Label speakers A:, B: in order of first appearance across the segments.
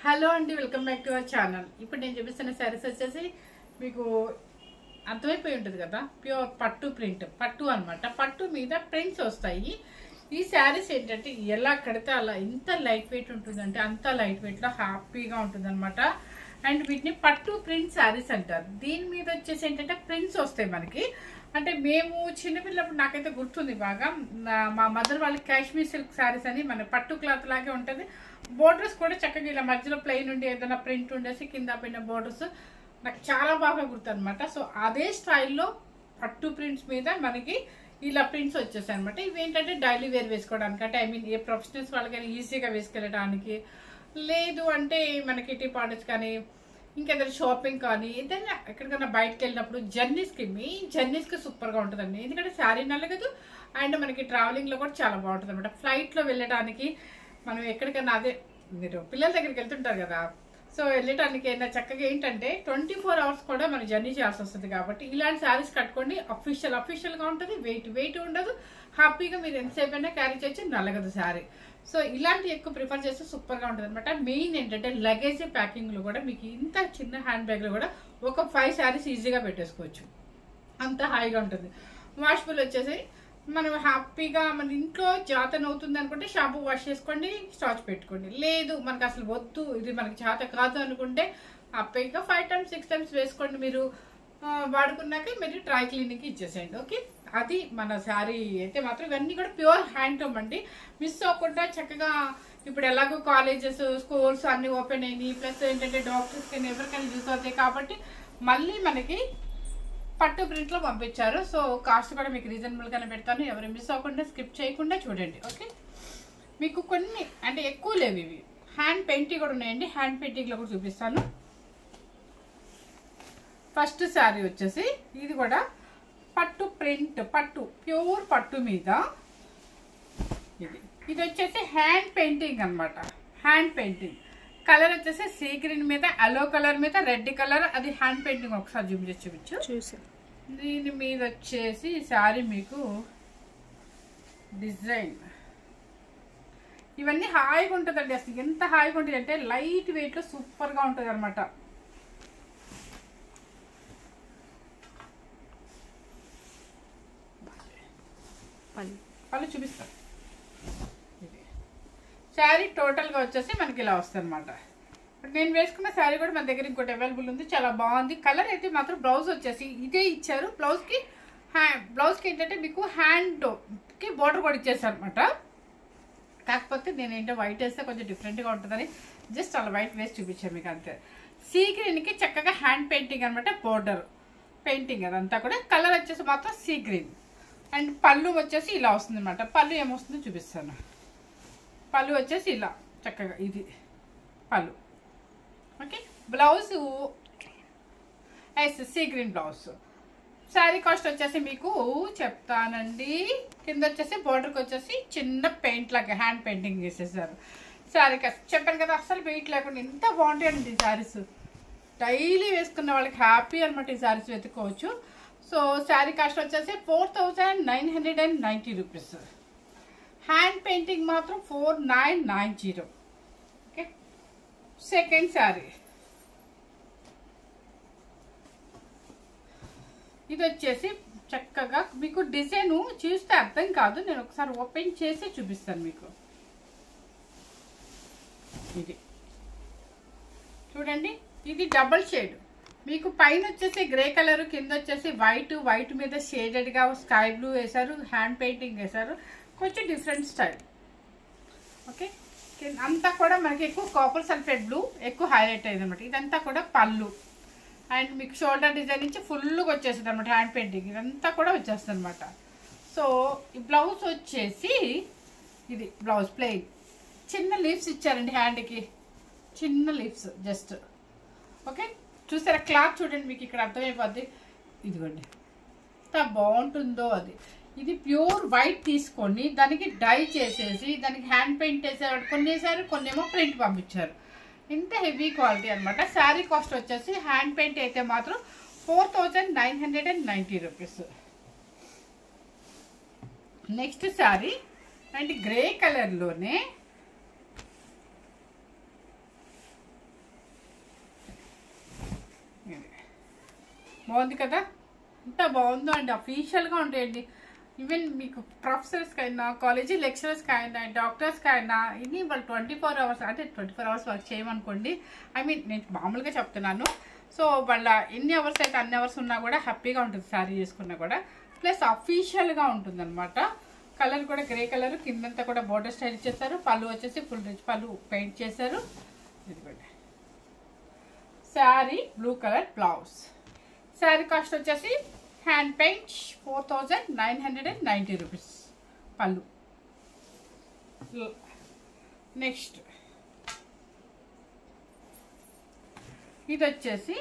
A: Hello అండి, welcome back to our channel. ఇప్పుడు నేను చూపిస్తున్న శారీస్ వచ్చేసి మీకు అర్థమైపోయి ఉంటుంది కదా, ప్యూర్ పట్టు ప్రింట్, పట్టు అనమాట. పట్టు మీద ప్రింట్స్ వస్తాయి. ఈ శారీస్ ఏంటంటే ఎలా కడితే అలా ఎంత లైట్ వెయిట్ ఉంటుందంటే అంత లైట్ వెయిట్లో హ్యాపీగా ఉంటుంది అనమాట. అండ్ వీటిని పట్టు ప్రింట్ శారీస్ అంటారు. దీని మీద వచ్చేసి ఏంటంటే ప్రింట్స్ వస్తాయి మనకి. అంటే మేము చిన్నపిల్లప్పుడు నాకైతే గుర్తుంది బాగా, మా మదర్ వాళ్ళకి కాశ్మీర్ సిల్క్ శారీస్ అని మన పట్టు క్లాత్ లాగే ఉంటుంది. బోర్డర్స్ కూడా చక్కగా ఇలా మధ్యలో ప్లెయిన్ ఉండి ఏదైనా ప్రింట్ ఉండేసి కింద పైన బోర్డర్స్ నాకు చాలా బాగా గుర్తు అనమాట. సో అదే స్టైల్లో పట్టు ప్రింట్స్ మీద మనకి ఇలా ప్రింట్స్ వచ్చేసాయి అనమాట. ఇవి ఏంటంటే డైలీ వేర్ వేసుకోవడానికి, అంటే ఐ మీన్ ఏ ప్రొఫెషనల్స్ వాళ్ళకైనా ఈజీగా వేసుకెళ్ళడానికి, లేదు అంటే మనకి టీ పార్టీస్ కానీ ఇంకేదైనా షాపింగ్ కానీ ఏదైనా ఎక్కడికైనా బయటకు వెళ్ళినప్పుడు జర్నీస్కి సూపర్గా ఉంటుందండి. ఎందుకంటే శారీ నలగదు అండ్ మనకి ట్రావెలింగ్లో కూడా చాలా బాగుంటుంది అనమాట. ఫ్లైట్లో వెళ్ళడానికి మనం ఎక్కడికైనా, అదే మీరు పిల్లల దగ్గరికి వెళ్తుంటారు కదా, సో వెళ్ళటానికి అయినా చక్కగా ఏంటంటే 24 hours కూడా మనం జర్నీ చేయాల్సి వస్తుంది. కాబట్టి ఇలాంటి శారీస్ కట్టుకోండి. అఫీషియల్గా ఉంటుంది, వెయిట్ ఉండదు, హ్యాపీగా మీరు ఎంతసేపు అయినా క్యారీ చేయొచ్చు, నలగదు శారీ. సో ఇలాంటి ఎక్కువ ప్రిఫర్ చేస్తే సూపర్గా ఉంటుంది అనమాట. మెయిన్ ఏంటంటే లగేజ్ ప్యాకింగ్లో కూడా మీకు ఇంత చిన్న హ్యాండ్ బ్యాగ్లో కూడా ఒక 5 శారీస్ ఈజీగా పెట్టేసుకోవచ్చు, అంత హాయిగా ఉంటుంది. వాషబుల్ వచ్చేసి మనం హ్యాపీగా మన ఇంట్లో జాతన అవుతుంది అనుకుంటే షాంపూ వాష్ చేసుకోండి, స్టార్చ్ పెట్టుకోండి. లేదు మనకు అసలు వద్దు, ఇది మనకి జాత కాదు అనుకుంటే హ్యాపీగా 5 times 6 times వేసుకోండి. మీరు వాడుకున్నాక మీరు డ్రై క్లీనింగ్కి ఇచ్చేసేయండి. ఓకే, అది మన శారీ అయితే మాత్రం. ఇవన్నీ కూడా ప్యూర్ హ్యాండ్లూమ్ అండి. మిస్ అవ్వకుండా చక్కగా, ఇప్పుడు ఎలాగో కాలేజెస్ స్కూల్స్ అన్ని ఓపెన్ అయినాయి, ప్లస్ ఏంటంటే డాక్టర్స్కి ఎవరికైనా యూస్ అవుతాయి కాబట్టి మళ్ళీ మనకి పట్టు ప్రింట్లో పంపించారు. సో కాస్ట్ కూడా మీకు రీజనబుల్గానే పెడతాను. ఎవరు మిస్ అవ్వకుండా స్కిప్ చేయకుండా చూడండి. ఓకే, మీకు కొన్ని అంటే ఎక్కువ లేవు, ఇవి హ్యాండ్ పెయింటింగ్ కూడా ఉన్నాయండి. హ్యాండ్ పెయింటింగ్లో కూడా చూపిస్తాను. ఫస్ట్ శారీ వచ్చేసి ఇది కూడా పట్టు ప్రింట్, పట్టు ప్యూర్ పట్టు మీద ఇది వచ్చేసి హ్యాండ్ పెయింటింగ్ అనమాట. హ్యాండ్ పెయింటింగ్ కలర్ వచ్చేసి సీ గ్రీన్ మీద ఎల్లో కలర్ మీద రెడ్ కలర్, అది హ్యాండ్ పెయింటింగ్. ఒకసారి చూపించు. దీని మీద వచ్చేసి శారీ మీకు డిజైన్ ఇవన్నీ హాయిగా ఉంటుందండి. అసలు ఎంత హాయిగా ఉంటుంది అంటే లైట్ వెయిట్లో సూపర్గా ఉంటుంది అనమాట. పళ్ళు చూపిస్తాను. శారీ టోటల్గా వచ్చేసి మనకి ఇలా వస్తుంది అనమాట. నేను వేసుకున్న శారీ కూడా మన దగ్గర ఇంకోటి అవైలబుల్ ఉంది, చాలా బాగుంది. కలర్ అయితే మాత్రం బ్లౌజ్ వచ్చేసి ఇదే ఇచ్చారు. బ్లౌజ్కి ఏంటంటే మీకు హ్యాండ్కి బోర్డర్ కూడా ఇచ్చేసారు అనమాట. కాకపోతే నేను ఏంటో వైట్ వేస్తే కొంచెం డిఫరెంట్గా ఉంటుందని జస్ట్ అలా వైట్ వేసి చూపించాను మీకు, అంతే. సీ గ్రీన్కి చక్కగా హ్యాండ్ పెయింటింగ్ అనమాట, బోర్డర్ పెయింటింగ్ అదంతా కూడా. కలర్ వచ్చేసి మాత్రం సీ గ్రీన్. అండ్ పళ్ళు వచ్చేసి ఇలా వస్తుంది అనమాట. పళ్ళు ఏమొస్తుందో చూపిస్తాను. పళ్ళు వచ్చేసి ఇలా చక్కగా, ఇది పళ్ళు. Okay, blouse sea green blouse. Sari cost వచ్చేసి మీకు చెప్తానండి. కింద వచ్చేసి బోర్డర్కి వచ్చేసి చిన్న పెయింట్ లాగా హ్యాండ్ పెయింటింగ్ చేసేసారు. శారీ కాస్ట్ చెప్పాను కదా, అసలు వెయిట్ లేకుండా ఎంత బాగుంటాయండి ఈ శారీస్. డైలీ వేసుకున్న వాళ్ళకి హ్యాపీ అనమాట ఈ శారీస్ వెతుక్కోవచ్చు. సో శారీ కాస్ట్ వచ్చేసి 4990 రూపీస్. హ్యాండ్ పెయింటింగ్ మాత్రం 4990. ఓకే, సెకండ్ శారీ ఇది వచ్చేసి చక్కగా మీకు డిజైన్ చూస్తే అర్థం కాదు, నేను ఒకసారి ఓపెన్ చేసి చూపిస్తాను మీకు. ఇది చూడండి, ఇది డబల్ షేడ్. మీకు పైన వచ్చేసి గ్రే కలర్, కింద వచ్చేసి వైట్ మీద షేడెడ్గా స్కై బ్లూ వేశారు, హ్యాండ్ పెయింటింగ్ వేశారు, కొంచెం డిఫరెంట్ స్టైల్. ఓకే, అంతా కూడా మనకి ఎక్కువ కాపర్ సల్ఫేట్ బ్లూ ఎక్కువ హైలైట్ అయింది అనమాట. ఇదంతా కూడా పళ్ళు అండ్ మీకు షోల్డర్ డిజైన్ నుంచి ఫుల్గా వచ్చేస్తుంది అనమాట హ్యాండ్ పెయింటింగ్, ఇదంతా కూడా వచ్చేస్తుంది అనమాట. సో ఈ బ్లౌజ్ వచ్చేసి ఇది బ్లౌజ్ ప్లెయిన్, చిన్న లీవ్స్ ఇచ్చారండి హ్యాండ్కి, చిన్న లీవ్స్ జస్ట్. ఓకే, చూసారా క్లాత్ చూడండి, మీకు ఇక్కడ అర్థమైపోద్ది. ఇదిగోండి ఎంత బాగుంటుందో అది. ఇది ప్యూర్ వైట్ తీసుకొని దానికి డై చేసేసి దానికి హ్యాండ్ పెయింట్ వేసేవాడు, కొన్ని వేసారు, కొన్ని ఏమో ప్రింట్ పంపించారు. ఇంత హెవీ క్వాలిటీ అనమాట. శారీ కాస్ట్ వచ్చేసి హ్యాండ్ పెయింట్ అయితే మాత్రం 4990 rupees. Next sari and grey కలర్లోనే బాగుంది కదా, ఎంత బాగుందో అండి. అఫీషియల్గా ఉంటాయండి. ఈవెన్ మీకు ప్రొఫెసర్స్కి అయినా, కాలేజీ లెక్చరర్స్కి అయినా, డాక్టర్స్కి అయినా, ఇది వాళ్ళు 24 hours అంటే 24 hours వర్క్ చేయమనుకోండి. ఐ మీన్ నేను మామూలుగా చెప్తున్నాను. సో వాళ్ళ ఎన్ని అవర్స్ అయితే అన్ని అవర్స్ ఉన్నా కూడా హ్యాపీగా ఉంటుంది శారీ చేసుకున్నా కూడా. ప్లస్ అఫీషియల్గా ఉంటుంది అనమాట. కలర్ కూడా గ్రే కలర్, కిందంతా కూడా బోర్డర్ స్టైల్ ఇచ్చేస్తారు. పళ్ళు వచ్చేసి ఫుల్ రిచ్ పళ్ళు పెయింట్ చేశారు. ఇదిగోండి sari blue colour blouse. Sari cost వచ్చేసి హ్యాండ్ పెయింట్ 4990 రూపీస్ పళ్ళు. నెక్స్ట్ ఇది వచ్చేసి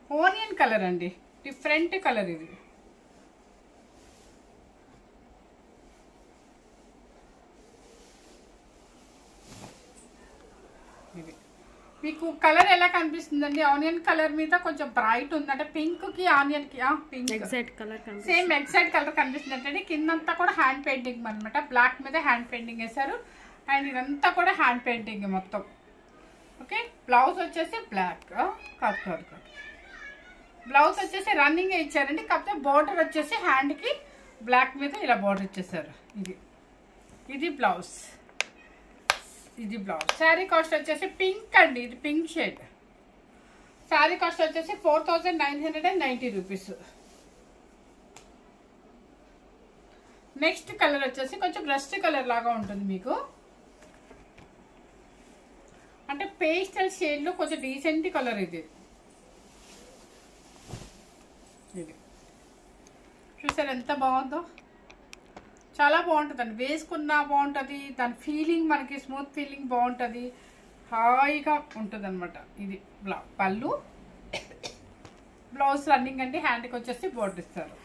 A: ఓనియన్ కలర్ అండి, డిఫరెంట్ కలర్ ఇది. ఇది మీకు కలర్ ఎలా కనిపిస్తుందండి? ఆనియన్ కలర్ మీద కొంచెం బ్రైట్ ఉంది, అంటే పింక్ కి ఆనియన్ కి పింక్ సేమ్ ఎగ్జాక్ట్ కలర్ కనిపిస్తుంది. అంటే కిందంతా కూడా హ్యాండ్ పెయింటింగ్ అనమాట. బ్లాక్ మీద హ్యాండ్ పెయింటింగ్ వేశారు. అండ్ ఇదంతా కూడా హ్యాండ్ పెయింటింగ్ మొత్తం. ఓకే, బ్లౌజ్ వచ్చేసి బ్లాక్ కాదు బ్లౌజ్ వచ్చేసి రన్నింగ్ ఇచ్చారండి. కాకపోతే బోర్డర్ వచ్చేసి హ్యాండ్కి బ్లాక్ మీద ఇలా బోర్డర్ ఇచ్చేసారు. ఇది బ్లౌజ్, ఇది బ్లౌజ్. శారీ కాస్ట్ వచ్చేసి పింక్ అండి, ఇది పింక్ షేడ్. శారీ కాస్ట్ వచ్చేసి 4990 రూపీస్. నెక్స్ట్ కలర్ వచ్చేసి కొంచెం రస్ట్ కలర్ లాగా ఉంటుంది మీకు, అంటే పేస్టల్ షేడ్లో కొంచెం డీసెంట్ కలర్ ఇది. చూసారు ఎంత బాగుందో, చాలా బాగుంటుందండి. వేసుకున్నా బాగుంటుంది, దాని ఫీలింగ్ మనకి స్మూత్ ఫీలింగ్ బాగుంటుంది, హాయిగా ఉంటుంది అనమాట. ఇది పళ్ళు, బ్లౌజ్ రన్నింగ్ అండి. హ్యాండ్కి వచ్చేసి బోర్డర్ ఇస్తారు.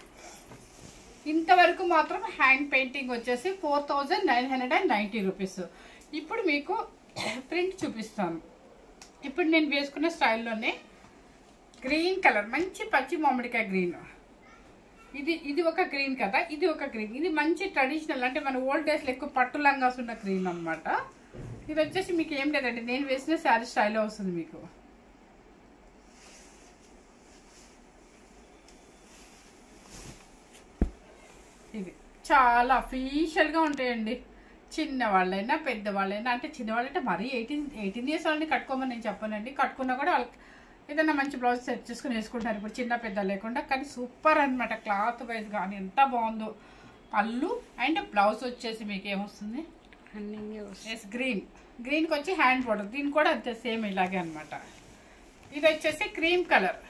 A: ఇంతవరకు మాత్రం హ్యాండ్ పెయింటింగ్ వచ్చేసి 4990 రూపీస్. ఇప్పుడు మీకు ప్రింట్ చూపిస్తాను. ఇప్పుడు నేను వేసుకున్న స్టైల్లోనే గ్రీన్ కలర్, మంచి పచ్చి మామిడికాయ గ్రీన్. ఇది ఒక గ్రీన్ కదా, ఇది ఒక గ్రీన్. ఇది మంచి ట్రెడిషనల్, అంటే మన ఓల్డ్ డేస్లో ఎక్కువ పట్టు లంగాస్ ఉన్న గ్రీన్ అనమాట. ఇది వచ్చేసి మీకు ఏం లేదండి, నేను వేసిన శారీ స్టైల్లో వస్తుంది మీకు. ఇది చాలా అఫీషియల్గా ఉంటాయండి. చిన్నవాళ్ళైనా పెద్దవాళ్ళైనా, అంటే చిన్నవాళ్ళంటే మరీ 18 ఇయర్స్ వాళ్ళని కట్టుకోమని నేను చెప్పానండి. కట్టుకున్నా కూడా వాళ్ళకి ఏదైనా మంచి బ్లౌజ్ సెట్ చేసుకుని వేసుకుంటారు ఇప్పుడు, చిన్న పెద్ద లేకుండా. కానీ సూపర్ అనమాట, క్లాత్ వైజ్ కానీ ఎంత బాగుందో. పళ్ళు అండ్ బ్లౌజ్ వచ్చేసి మీకు ఏమొస్తుంది, ఎస్ గ్రీన్కి వచ్చి హ్యాండ్ బోర్డర్. దీని కూడా అంతే సేమ్ ఇలాగే అనమాట. ఇది వచ్చేసి క్రీమ్ కలర్.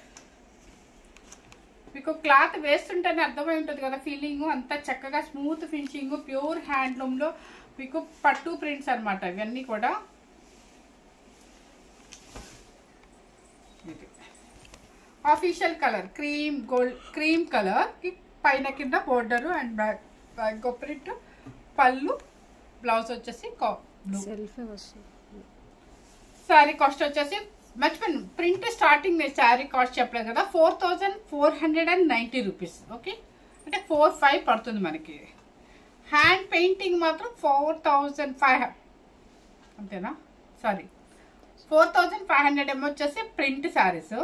A: మీకు క్లాత్ వేస్తుంటేనే అర్థమై ఉంటుంది కదా ఫీలింగ్. అంతా చక్కగా స్మూత్ ఫినిషింగ్, ప్యూర్ హ్యాండ్లూమ్లో మీకు పట్టు ప్రింట్స్ అనమాట ఇవన్నీ కూడా. ఆఫీషియల్ కలర్ క్రీమ్ కలర్, పైన కింద బోర్డర్ అండ్ బ్యాక్ ప్రింట్. పళ్ళు, బ్లౌజ్ వచ్చేసి శారీ కాస్ట్ వచ్చేసి మర్చిపోయాను, ప్రింట్ స్టార్టింగ్ నేను శారీ కాస్ట్ చెప్పలేదు కదా, 4490 రూపీస్. ఓకే, అంటే 45 పడుతుంది మనకి. హ్యాండ్ పెయింటింగ్ మాత్రం 4500 అంతేనా, సారీ 4500 ఏమో వచ్చేసి ప్రింట్ శారీస్,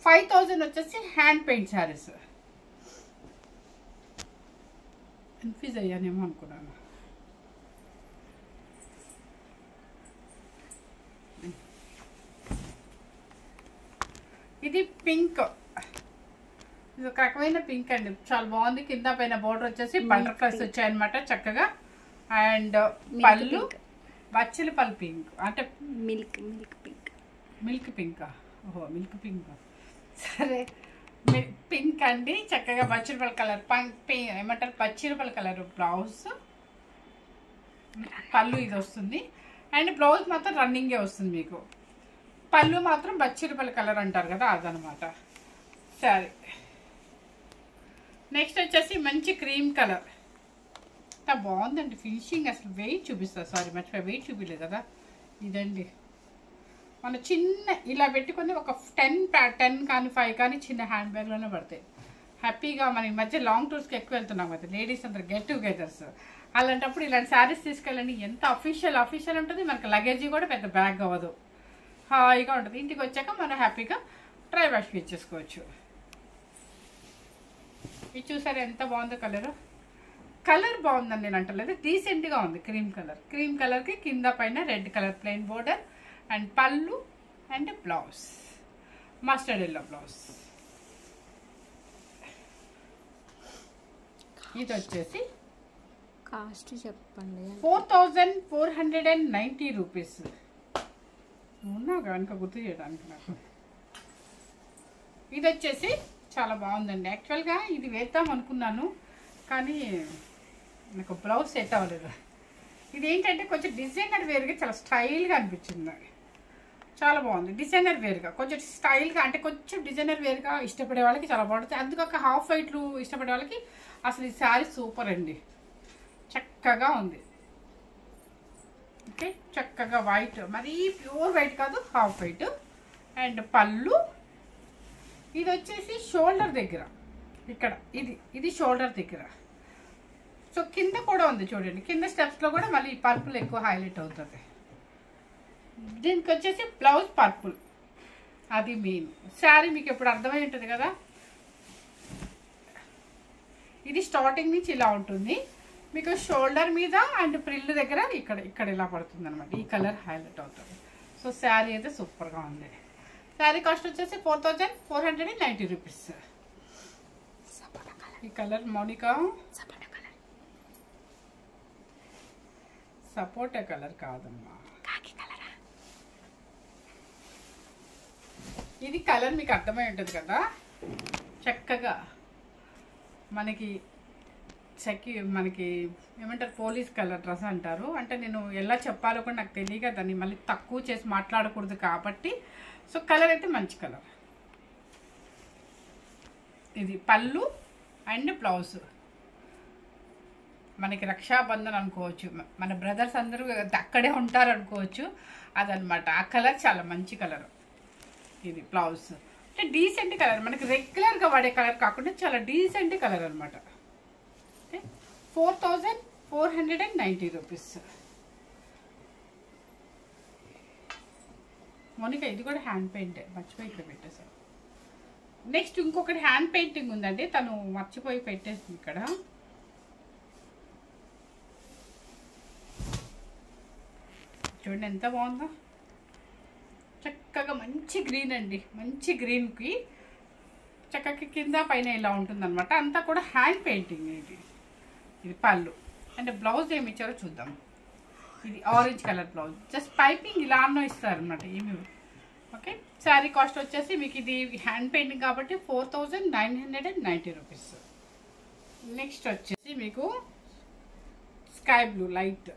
A: 5000 వచ్చేసి హ్యాండ్ పెయింట్ శారీస్. కన్ఫ్యూజ్ అయ్యానేమో అనుకున్నాను. ఇది పింక్, ఇది ఒక రకమైన పింక్ అండి, చాలా బాగుంది. కింద పైన బోర్డర్ వచ్చేసి బటర్ఫ్లైస్ వచ్చాయన్నమాట చక్కగా. అండ్ పళ్ళు బచ్చలి పళ్ళు పింక్, అంటే మిల్క్ పింకా, ఓహో మిల్క్ పింక్, సరే పింక్ అండి. చక్కగా బచ్చలిపల్లి కలర్ ఏమంటారు, పచ్చిరపల్లి కలర్ బ్లౌజ్. పళ్ళు ఇది వస్తుంది. అండ్ బ్లౌజ్ మాత్రం రన్నింగే వస్తుంది మీకు. పళ్ళు మాత్రం బచ్చిరపల్లి కలర్ అంటారు కదా, అదనమాట సరే. నెక్స్ట్ వచ్చేసి మంచి క్రీమ్ కలర్, ఎంత బాగుందండి ఫినిషింగ్. అసలు వెయిట్ చూపిస్తా, సారీ మర్చిపోయి వెయిట్ చూపించలేదు కదా. ఇదండి మన చిన్న ఇలా పెట్టుకొని ఒక 10 కానీ 5 కానీ చిన్న హ్యాండ్ బ్యాగ్లోనే పడతాయి హ్యాపీగా. మన ఈ మధ్య లాంగ్ టూర్స్కి ఎక్కువ వెళ్తున్నాం కదా లేడీస్ అందరు, గెట్ టుగెదర్స్. అలాంటప్పుడు ఇలాంటి శారీస్ తీసుకెళ్ళండి, ఎంత అఫీషియల్ ఉంటుంది. మనకి లగేజీ కూడా పెద్ద బ్యాగ్ అవ్వదు, హాయిగా ఉంటుంది. ఇంటికి వచ్చాక మనం హ్యాపీగా డ్రై వాష్ ఇచ్చేసుకోవచ్చు. ఇది చూసారు ఎంత బాగుందో కలర్. కలర్ బాగుందని నేను అంటలేదు, డీసెంట్గా ఉంది. క్రీమ్ కలర్, క్రీమ్ కలర్కి కింద పైన red colour plain border and pallu and blouse mustard yellow blouse. ఇది వచ్చేసి
B: కాస్ట్ చెప్పండి.
A: 4490 రూపీస్. ఉన్నా కనుక గుర్తు చేయడానికి నాకు. ఇది వచ్చేసి చాలా బాగుందండి. యాక్చువల్గా ఇది వేద్దాం అనుకున్నాను కానీ నాకు బ్లౌజ్ సెట్ అవ్వలేదు. ఇది ఏంటంటే కొంచెం డిజైనర్ వేర్గా చాలా స్టైల్గా అనిపించింది నాకు. చాలా బాగుంది డిజైనర్ వేర్గా, కొంచెం స్టైల్గా, అంటే కొంచెం డిజైనర్ వేర్గా ఇష్టపడే వాళ్ళకి చాలా బాగుంటుంది. అందుకొక హాఫ్ వైట్లు ఇష్టపడే వాళ్ళకి అసలు ఈ శారీ సూపర్ అండి. చక్కగా ఉంది. ఓకే, చక్కగా వైట్, మరీ ప్యూర్ వైట్ కాదు, హాఫ్ వైట్. అండ్ పళ్ళు ఇది వచ్చేసి షోల్డర్ దగ్గర, ఇక్కడ ఇది షోల్డర్ దగ్గర. సో కింద కూడా ఉంది చూడండి, కింద స్టెప్స్లో కూడా మళ్ళీ పర్పుల్ ఎక్కువ హైలైట్ అవుతుంది. దీనికి వచ్చేసి బ్లౌజ్ పర్పుల్, అది మెయిన్. శారీ మీకు ఎప్పుడు అర్థమై ఉంటుంది కదా. ఇది స్టార్టింగ్ నుంచి ఇలా ఉంటుంది, మీకు షోల్డర్ మీద అండ్ ప్రిల్ దగ్గర ఇక్కడ ఇలా పడుతుంది అనమాట. ఈ కలర్ హైలైట్ అవుతుంది. సో శారీ అయితే సూపర్గా ఉంది. శారీ కాస్ట్ వచ్చేసి 4490 రూపీస్. ఈ కలర్ మౌనికా సపోటా కలర్ కాదమ్మా, ఇది కలర్ మీకు అర్థమై ఉంటుంది కదా. చక్కగా మనకి ఏమంటారు, పోలీస్ కలర్ డ్రెస్ అంటారు. అంటే నేను ఎలా చెప్పాలో కూడా నాకు తెలియక దాన్ని మళ్ళీ తక్కువ చేసి మాట్లాడకూడదు కాబట్టి. సో కలర్ అయితే మంచి కలర్. ఇది పళ్ళు అండ్ బ్లౌజ్. మనకి రక్షాబంధన్ అనుకోవచ్చు, మన బ్రదర్స్ అందరూ అక్కడే ఉంటారు అనుకోవచ్చు, అదనమాట. ఆ కలర్ చాలా మంచి కలర్. ఇది బ్లౌజ్ అంటే డీసెంట్ కలర్, మనకి రెగ్యులర్గా వాడే కలర్ కాకుండా చాలా డీసెంట్ కలర్ అనమాట. 4490 రూపీస్. మోనికా ఇది కూడా హ్యాండ్ పెయింట్, మర్చిపోయి ఇక్కడ పెట్టేసాను. నెక్స్ట్ ఇంకొకటి హ్యాండ్ పెయింటింగ్ ఉందండి, తను మర్చిపోయి పెట్టేసింది ఇక్కడ. చూడండి ఎంత బాగుందో, చక్కగా మంచి గ్రీన్ అండి. మంచి గ్రీన్కి చక్కగా కింద పైన ఇలా ఉంటుంది అనమాట. అంతా కూడా హ్యాండ్ పెయింటింగ్. ఇది పళ్ళు అండ్ బ్లౌజ్ ఏమి ఇచ్చారో చూద్దాం. ఇది orange colour blouse, just piping ఇలా అన్నో ఇస్తారు అనమాట, ఏమి. ఓకే, శారీ కాస్ట్ వచ్చేసి మీకు ఇది హ్యాండ్ పెయింటింగ్ కాబట్టి 4990 రూపీస్. నెక్స్ట్ వచ్చేసి మీకు స్కై బ్లూ లైట్.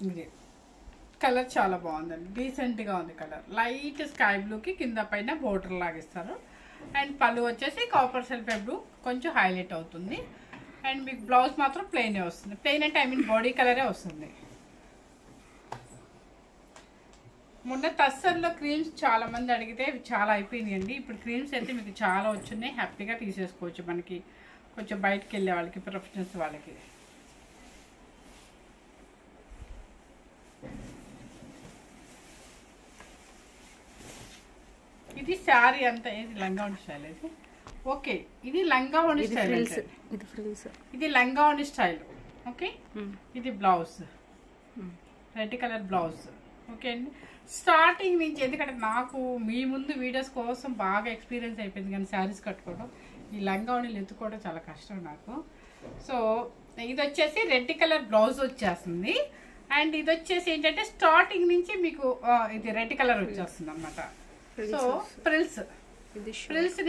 A: ఇది కలర్ చాలా బాగుందండి, డీసెంట్గా ఉంది కలర్. లైట్ స్కై బ్లూకి కింద పైన బోర్డర్ లాగిస్తారు. అండ్ పళ్ళు వచ్చేసి కాపర్ సెల్ఫ్ బ్లూ, కొంచెం హైలైట్ అవుతుంది. అండ్ మీకు బ్లౌజ్ మాత్రం ప్లెయినే వస్తుంది. ప్లెయిన్ అంటే బాడీ కలరే వస్తుంది. మొన్న టస్సర్లో క్రీమ్స్ చాలా మంది అడిగితే చాలా అయిపోయినాయండి. ఇప్పుడు క్రీమ్స్ అయితే మీకు చాలా వచ్చున్నాయి, హ్యాపీగా తీసేసుకోవచ్చు. మనకి కొంచెం బయటకు వెళ్ళే వాళ్ళకి, ప్రొఫెషనల్స్ వాళ్ళకి. ఇది శారీ అంతా ఇది లంగావోణి స్టైల్. ఇది ఓకే, ఇది లంగావోణి స్టైల్, ఇది లంగావోణి స్టైల్. ఓకే, ఇది blouse, red colour blouse. Okay అండి, స్టార్టింగ్ నుంచి, ఎందుకంటే నాకు మీ ముందు వీడియోస్ కోసం బాగా ఎక్స్పీరియన్స్ అయిపోయింది, కానీ శారీస్ కట్టుకోవడం, ఈ లంగావోణిలు ఎత్తుకోవడం చాలా కష్టం నాకు. సో ఇది వచ్చేసి రెడ్ కలర్ బ్లౌజ్ వచ్చేస్తుంది. అండ్ ఇది వచ్చేసి ఏంటంటే స్టార్టింగ్ నుంచి మీకు ఇది రెడ్ కలర్ వచ్చేస్తుంది అనమాట. సో ఫ్రిల్స్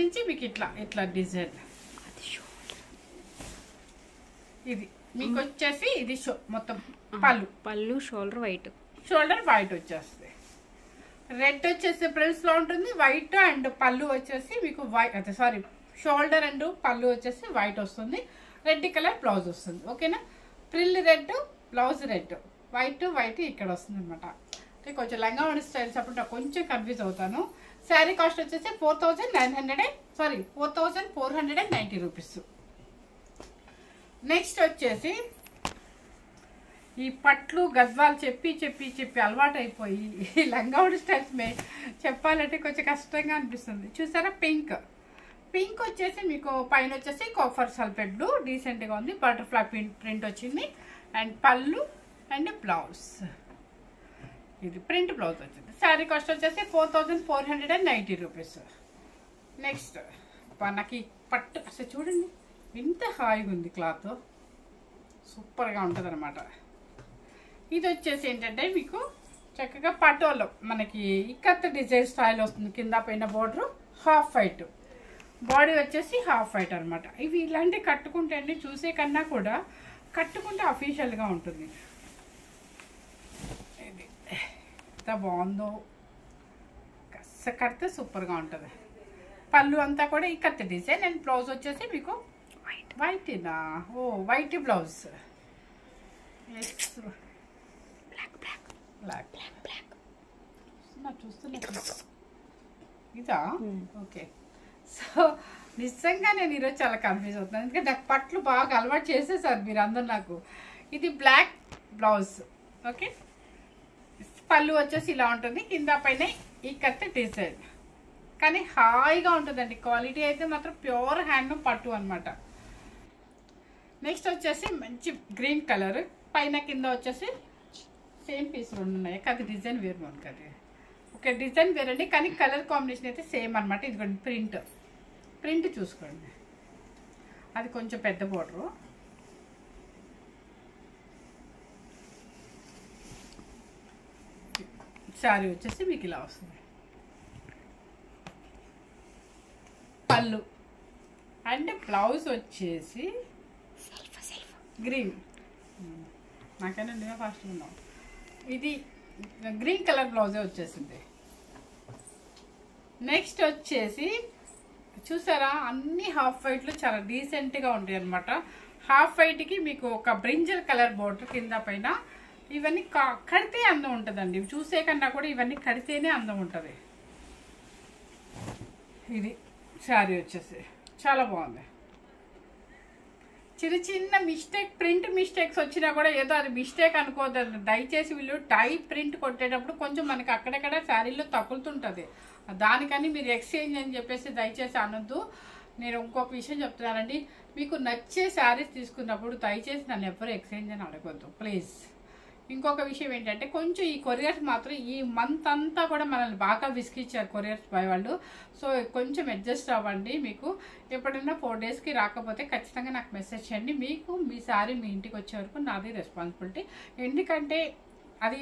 A: నుంచి మీకు ఇట్లా డిజైన్. ఇది మీకు వచ్చేసి ఇది మొత్తం
B: పళ్ళు షోల్డర్
A: వైట్ వచ్చేస్తుంది. రెడ్ వచ్చేసి ఫ్రిల్స్ లో ఉంటుంది, వైట్ అండ్ పళ్ళు వచ్చేసి మీకు వైట్, సారీ షోల్డర్ అండ్ పళ్ళు వచ్చేసి వైట్ వస్తుంది. రెడ్ కలర్ బ్లౌజ్ వస్తుంది. ఓకేనా, frill red, blouse red, white ఇక్కడ వస్తుంది అనమాట. కొంచెం లంగావోణి స్టైల్స్ అప్పుడు నాకు కొంచెం కన్ఫ్యూజ్ అవుతాను. శారీ కాస్ట్ వచ్చేసి 4490 రూపీస్. నెక్స్ట్ వచ్చేసి ఈ పట్లు గద్వాలు చెప్పి చెప్పి చెప్పి అలవాటు అయిపోయి ఈ లంగావుడి స్టైల్స్ చెప్పాలంటే కొంచెం కష్టంగా అనిపిస్తుంది. చూసారా పింక్ పింక్ వచ్చేసి మీకు పైన వచ్చేసి కాపర్ సల్ఫేట్ బ్లూ డీసెంట్గా ఉంది. బటర్ఫ్లై ప్రింట్ వచ్చింది. అండ్ పళ్ళు అండ్ బ్లౌజ్ ఇది ప్రింట్ బ్లౌజ్ వచ్చింది. శారీ కాస్ట్ వచ్చేసి 4490 రూపీస్. నెక్స్ట్ నాకు పట్టు అసలు చూడండి ఎంత హాయిగా ఉంది, క్లాత్ సూపర్గా ఉంటుంది అనమాట. ఇది వచ్చేసి ఏంటంటే మీకు చక్కగా పటోలో మనకి ఇక్కత్ డిజైన్ స్టైల్ వస్తుంది. కింద పైన బోర్డర్ హాఫ్ వైట్, బాడీ వచ్చేసి హాఫ్ వైట్ అనమాట. ఇవి ఇలాంటివి కట్టుకుంటే అండి చూసే కన్నా కూడా కట్టుకుంటే అఫీషియల్గా ఉంటుంది. ఇది ఎంత బాగుందో, కస్స కడితే సూపర్గా ఉంటుంది. పళ్ళు అంతా కూడా ఇక్కత్ డిజైన్ అండ్ బ్లౌజ్ వచ్చేసి మీకు వైట్నా వైట్ బ్లౌజ్ చూస్తున్నా ఇదా ఓకే. సో నిజంగా నేను ఈరోజు చాలా కన్ఫ్యూజ్ అవుతున్నాను, ఎందుకంటే నాకు పట్లు బాగా అలవాటు చేసేసారు మీరు అందరు నాకు. ఇది బ్లాక్ బ్లౌజ్ ఓకే. పళ్ళు వచ్చేసి ఇలా ఉంటుంది, కింద పైన ఇక్కత్ డిజైన్, కానీ హాయిగా ఉంటుందండి. క్వాలిటీ అయితే మాత్రం ప్యూర్ హ్యాండ్ పట్టు అనమాట. నెక్స్ట్ వచ్చేసి మంచి గ్రీన్ కలర్, పైన కింద వచ్చేసి సేమ్ పీస్ రెండు ఉన్నాయి. అది డిజైన్ వేరు ఉంది కదా, ఓకే డిజైన్ వేరండి, కానీ కలర్ కాంబినేషన్ అయితే సేమ్ అనమాట. ఇదిగోండి ప్రింట్ చూసుకోండి, అది కొంచెం పెద్ద బోర్డరు. శారీ వచ్చేసి మీకు ఇలా వస్తుంది. పళ్ళు అండ్ బ్లౌజ్ వచ్చేసి గ్రీన్, నాకైనా నువ్వే ఫాస్ట్ ఉన్నావు. ఇది గ్రీన్ కలర్ బ్లౌజే వచ్చేసింది. నెక్స్ట్ వచ్చేసి చూసారా అన్ని హాఫ్ వైట్లు చాలా డీసెంట్గా ఉంటాయి అనమాట. హాఫ్ వైట్కి మీకు ఒక బ్రింజల్ కలర్ బోర్డర్ కింద పైన, ఇవన్నీ కడితే అందం ఉంటుందండి. చూసే కన్నా కూడా ఇవన్నీ కడితేనే అందం ఉంటుంది. ఇది శారీ వచ్చేసి చాలా బాగుంది. చిన్న మిస్టేక్ ప్రింట్ మిస్టేక్స్ వచ్చినా కూడా ఏదో అది మిస్టేక్ అనుకోదండి. దయచేసి వీళ్ళు టై ప్రింట్ కొట్టేటప్పుడు కొంచెం మనకి అక్కడక్కడ శారీలో తగులుతుంటుంది, దానికని మీరు ఎక్స్చేంజ్ అని చెప్పేసి దయచేసి అనొద్దు. నేను ఇంకొక విషయం చెప్తున్నానండి, మీకు నచ్చే శారీస్ తీసుకున్నప్పుడు దయచేసి నన్ను ఎవరు ఎక్స్చేంజ్ అని అడగొద్దు ప్లీజ్. ఇంకొక విషయం ఏంటంటే కొంచెం ఈ కొరియర్స్ మాత్రం ఈ మంత్ అంతా కూడా మనల్ని బాగా విసిగిచ్చారు కొరియర్స్ బాయ్ వాళ్ళు. సో కొంచెం అడ్జస్ట్ అవ్వండి. మీకు ఎప్పుడైనా 4 డేస్కి రాకపోతే ఖచ్చితంగా నాకు మెసేజ్ చేయండి. మీకు మీ శారీ మీ ఇంటికి వచ్చే వరకు నాది రెస్పాన్సిబిలిటీ. ఎందుకంటే అది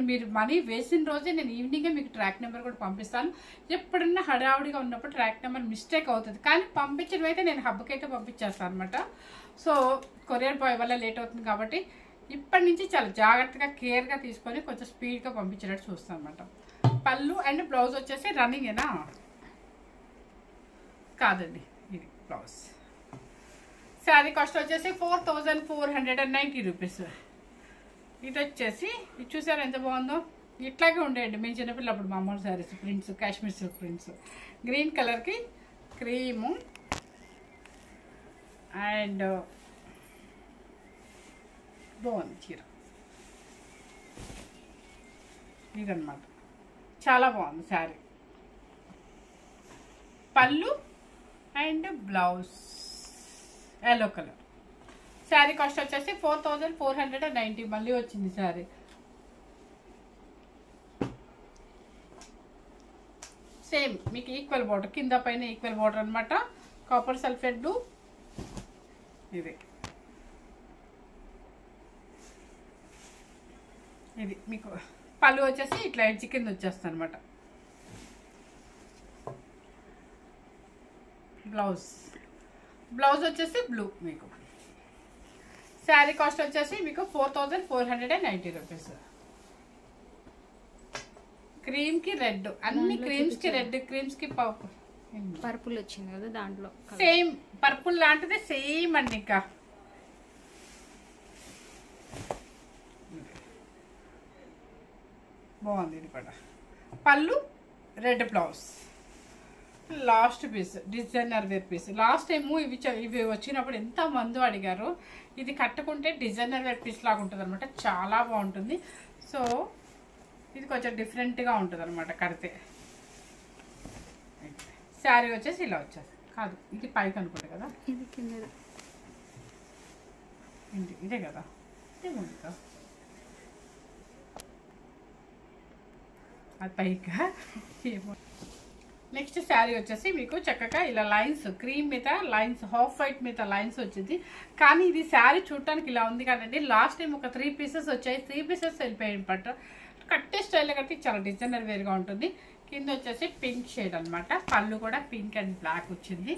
A: మీరు మనీ వేసిన రోజే నేను ఈవినింగే మీకు ట్రాక్ నెంబర్ కూడా పంపిస్తాను. ఎప్పుడన్నా హడావుడిగా ఉన్నప్పుడు ట్రాక్ నెంబర్ మిస్టేక్ అవుతుంది, కానీ పంపించడం అయితే నేను హబ్కి అయితే పంపించేస్తాను అనమాట. సో కొరియర్ బాయ్ వల్ల లేట్ అవుతుంది కాబట్టి ఇప్పటి నుంచి చాలా జాగ్రత్తగా కేర్గా తీసుకొని కొంచెం స్పీడ్గా పంపించేటట్టు చూస్తాను అనమాట. పళ్ళు అండ్ బ్లౌజ్ వచ్చేసి రన్నింగేనా కాదండి, ఇది బ్లౌజ్. శారీ కాస్ట్ వచ్చేసి 4490 రూపీస్. ఇది వచ్చేసి ఇది చూసారు ఎంత బాగుందో, ఇట్లాగే ఉండేయండి మేము చిన్నపిల్లప్పుడు మామూలు saris prints, Kashmir silk prints. Green కలర్కి క్రీము అండ్ బాగుంది చీర, ఇదన్నమాట చాలా బాగుంది శారీ. పళ్ళు and blouse yellow colour. Sari cost వచ్చేసి 4490. మళ్ళీ వచ్చింది శారీ. సేమ్ మీకు ఈక్వల్ బార్డర్, కింద పైన ఈక్వల్ బార్డర్ అనమాట. Copper sulphate blue. ఇది మీకు పళ్ళు వచ్చేసి ఇట్లా ఎడ్జ్ కింద వచ్చేస్తుంది అనమాట. బ్లౌజ్ వచ్చేసి బ్లూ. మీకు శారీ కాస్ట్ వచ్చేసి మీకు 4490 రూపీస్. క్రీమ్కి రెడ్, అన్ని క్రీమ్స్కి రెడ్, క్రీమ్స్కి
B: పర్పుల్ వచ్చింది కదా దాంట్లో
A: సేమ్ పర్పుల్ లాంటిది సేమ్ అండి. ఇంకా బాగుంది ఇది కూడా. పళ్ళు red blouse. Last piece designer wear piece. Last time ఇవి వచ్చినప్పుడు ఎంత మంది అడిగారు. ఇది కట్టుకుంటే డిజైనర్ వేర్ పీస్ లాగా ఉంటుంది అనమాట, చాలా బాగుంటుంది. సో ఇది కొంచెం డిఫరెంట్గా ఉంటుంది అనమాట కడితే. శారీ వచ్చేసి ఇలా వచ్చేసి కాదు, ఇది పైకి అనుకుంటా కదా,
B: ఇది కింద.
A: ఇదే కదా, ఇదే ఉంది కదా, అది పైగా ఏమో. నెక్స్ట్ శారీ వచ్చేసి మీకు చక్కగా ఇలా లైన్స్, క్రీమ్ మీద లైన్స్, హాఫ్ వైట్ మీద లైన్స్ వచ్చింది. కానీ ఇది శారీ చూడటానికి ఇలా ఉంది కదండి. లాస్ట్ టైం ఒక 3 పీసెస్ వచ్చాయి, 3 పీసెస్ వెళ్ళిపోయాయి బట్ కట్టే స్టైల్లో కట్టి చాలా డిజైనర్ వేర్గా ఉంటుంది. కింద వచ్చేసి పింక్ షేడ్ అనమాట, పళ్ళు కూడా పింక్ అండ్ బ్లాక్ వచ్చింది.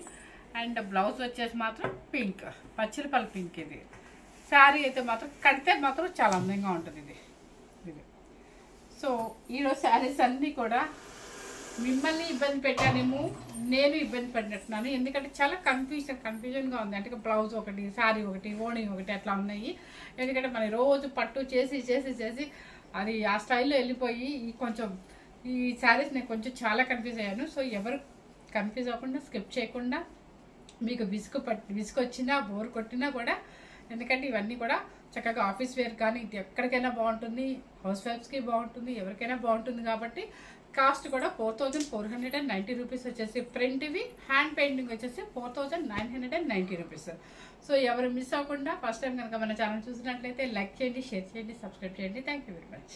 A: అండ్ బ్లౌజ్ వచ్చేసి మాత్రం పింక్, పచ్చిరిపల్లి పింక్. ఇది శారీ అయితే మాత్రం కడితే మాత్రం చాలా అందంగా ఉంటుంది ఇది. సో ఈరోజు శారీస్ అన్నీ కూడా మిమ్మల్ని ఇబ్బంది పెట్టానేమో, నేను ఇబ్బంది పడినట్టున్నాను. ఎందుకంటే చాలా కన్ఫ్యూజన్గా ఉంది. అంటే బ్లౌజ్ ఒకటి, శారీ ఒకటి, ఓణి ఒకటి అట్లా ఉన్నాయి. ఎందుకంటే మన రోజు పట్టు చేసి చేసి చేసి అది ఆ స్టైల్లో వెళ్ళిపోయి ఈ శారీస్ నేను కొంచెం చాలా కన్ఫ్యూజ్ అయ్యాను. సో ఎవరు కన్ఫ్యూజ్ అవ్వకుండా, స్కిప్ చేయకుండా, మీకు విసుకొచ్చినా బోర్ కొట్టినా కూడా, ఎందుకంటే ఇవన్నీ కూడా చక్కగా ఆఫీస్ వేర్ కానీ ఇది ఎక్కడికైనా బాగుంటుంది, హౌస్ వైఫ్స్కి బాగుంటుంది, ఎవరికైనా బాగుంటుంది. కాబట్టి కాస్ట్ కూడా 4490 రూపీస్ వచ్చేసి ప్రింట్. ఇవి హ్యాండ్ పెయింటింగ్ వచ్చేసి 4990 రూపీస్. సో ఎవరు మిస్ అవ్వకుండా ఫస్ట్ టైం కనుక మన ఛానల్ చూసినట్లయితే లైక్ చేయండి, షేర్ చేయండి, సబ్స్క్రైబ్ చేయండి. Thank you very much.